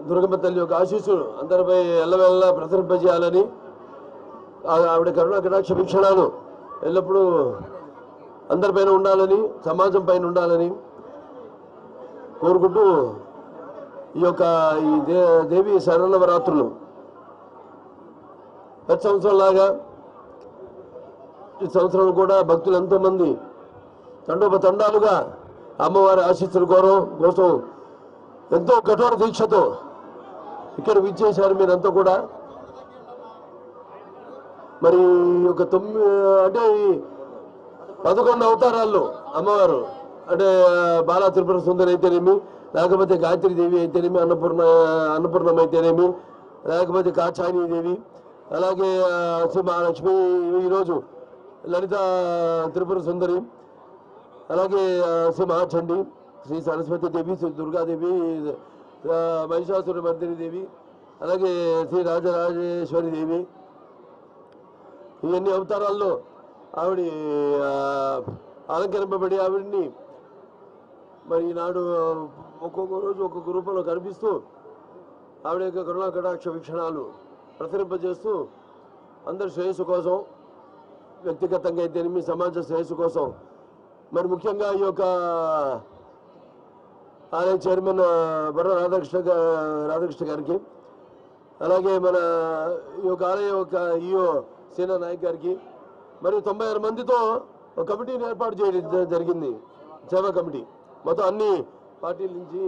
దుర్గమ్మ తల్లి యొక్క ఆశీస్సులు అందరిపై ఎల్లవెల్లా ప్రసరింపజేయాలని ఆవిడ కరుణా కటాక్ష వీక్షణాలు ఎల్లప్పుడూ అందరిపైన ఉండాలని సమాజం పైన ఉండాలని కోరుకుంటూ ఈ యొక్క దేవి శరన్నవరాత్రులు ప్రతి సంవత్సరంలాగా ఈ సంవత్సరం కూడా భక్తులు ఎంతోమంది తండోపతండాలుగా అమ్మవారి ఆశీస్సుల కోసం ఎంతో కఠోర దీక్షతో ఇక్కడ విచ్చేశారు మీరంతా కూడా. మరి ఒక 11 అవతారాల్లో అమ్మవారు అంటే బాలా త్రిపుర సుందరి అయితేనేమి, లేకపోతే గాయత్రి దేవి అయితేనేమి, అన్నపూర్ణం అయితేనేమి, లేకపోతే కాచాయని దేవి, అలాగే శ్రీ మహాలక్ష్మి, ఈరోజు లలిత త్రిపుర సుందరి, అలాగే శ్రీ మహాచండి, శ్రీ సరస్వతి దేవి, శ్రీ దుర్గాదేవి, మహిషాసుర మర్దిని దేవి, అలాగే శ్రీ రాజరాజేశ్వరి దేవి, ఇవన్నీ అవతారాల్లో ఆవిడ అలంకరింపబడి ఆవిడ్ని మరి ఈనాడు ఒక్కొక్క రోజు ఒక్కొక్క రూపంలో కనిపిస్తూ ఆవిడ యొక్క కరుణా కటాక్ష వీక్షణాలు ప్రసరింపజేస్తూ అందరి శ్రేయస్సు కోసం, వ్యక్తిగతంగా అయితేనేమి సమాజ శ్రేయస్సు కోసం, మరి ముఖ్యంగా ఈ యొక్క ఆలయ చైర్మన్ బర్ర రాధాకృష్ణ గారికి, అలాగే మన ఈ యొక్క ఆలయ యొక్క ఈఓ సేనా నాయక్ గారికి, మరియు 96 మందితో ఒక కమిటీని ఏర్పాటు చేయడం జరిగింది, సేవా కమిటీ. మొత్తం అన్ని పార్టీల నుంచి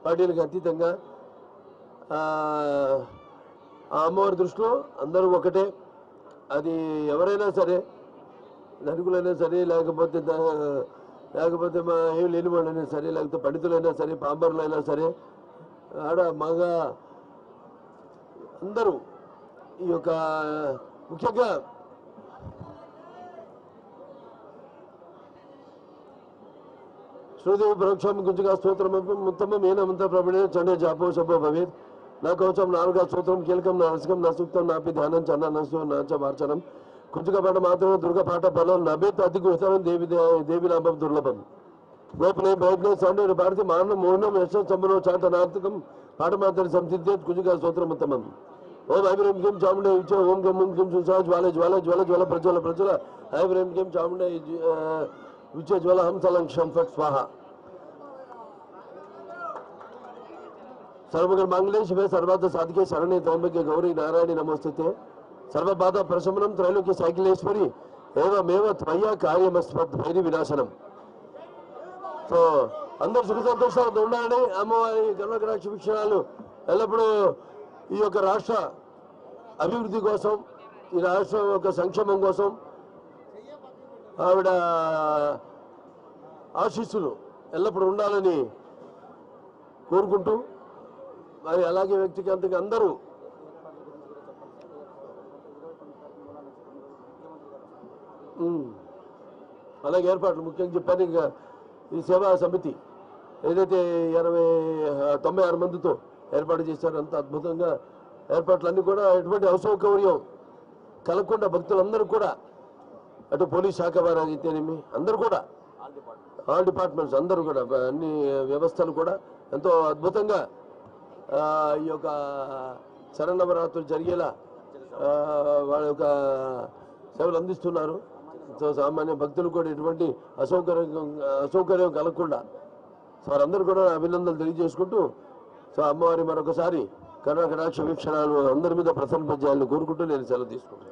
పార్టీలకు అతీతంగా ఆ అమ్మవారి దృష్టిలో అందరూ ఒకటే. అది ఎవరైనా సరే, ధనికులైనా సరే, లేకపోతే మా ఏం లేని వాళ్ళైనా సరే, లేకపోతే పండితులైనా సరే, పాంబరులైనా సరే, ఆడ మగ అందరూ ఈ యొక్క ముఖ్యంగా శ్రీదేవి పరోక్షం గుంజుగా స్తోత్రం ఉత్తమం ఏనమంత ప్రబడే చండే జాపో శుభో భవేత్ నా కవచం నాలుగా స్తోత్రం కీలకం నా రసకం నా సూక్తం నాపి ధ్యానం చన్న నసు నాచ మార్చనం కుంజుక పాట మాత్రమే దుర్గ పాట ఫలం నభేత్ అధికృతం దేవి నామం దుర్లభం గోపనే ప్రయత్నం సౌండ భారతి మానం మోహనం యశం సంబరో చాటనార్థకం పాట మాత్రం సంసిద్ధేత్ కుంజుక స్తోత్రం ఉత్తమం. ఓం ఐబ్రహీం కిం చాముండే ఇచ్చ ఓం గం కిం సుసా జ్వాల జ్వాల జ్వాల జ్వాల ప్రజ్వల ప్రజ్వల ఐబ్రహీం కిం చాముండే విచ్చ జ్వాల హంసలంక్షం ఫట్ స్వాహ. सर्वमंगल मांगल्ये शिवे सर्वार्थ साधिके शरण्ये त्र्यंबके गौरी नारायणी नमोस्तुते सर्वबाधा प्रशमनं त्रैलोक्य साइकिलेश्वरी एवमेव त्वया कार्यमस्मत् भैरी विनाशనం. సో అందరూ సుఖ సంతోషాలతో ఉండాలని అమ్మవారి కరుణా కటాక్ష వీక్షణాలు ఎల్లప్పుడూ ఈ యొక్క రాష్ట్ర అభివృద్ధి కోసం, ఈ రాష్ట్రం యొక్క సంక్షేమం కోసం ఆవిడ ఆశీస్సులు ఎల్లప్పుడూ ఉండాలని కోరుకుంటూ, మరి అలాగే వ్యక్తిగతంగా అందరూ అలాగే ఏర్పాట్లు ముఖ్యంగా చెప్పాను. ఇంకా ఈ సేవా సమితి ఏదైతే 96 మందితో ఏర్పాటు చేశారో అంత అద్భుతంగా ఏర్పాట్లన్నీ కూడా ఎటువంటి అసౌకర్యం కలగకుండా భక్తులందరూ కూడా, అటు పోలీస్ శాఖ వారు అయితేనేమి అందరూ కూడా, ఆల్ డిపార్ట్మెంట్స్ అందరూ కూడా, అన్ని వ్యవస్థలు కూడా ఎంతో అద్భుతంగా ఈ యొక్క శరన్నవరాత్రులు జరిగేలా వాళ్ళ యొక్క సేవలు అందిస్తున్నారు. సో సామాన్య భక్తులు కూడా ఎటువంటి అసౌకర్యం కలగకుండా వారందరూ కూడా అభినందనలు తెలియజేసుకుంటూ, సో అమ్మవారి మరొకసారి కరుణా కటాక్ష వీక్షణాలు అందరి మీద ప్రసరింపజేయాలని కోరుకుంటూ నేను సెలవు తీసుకుంటాను.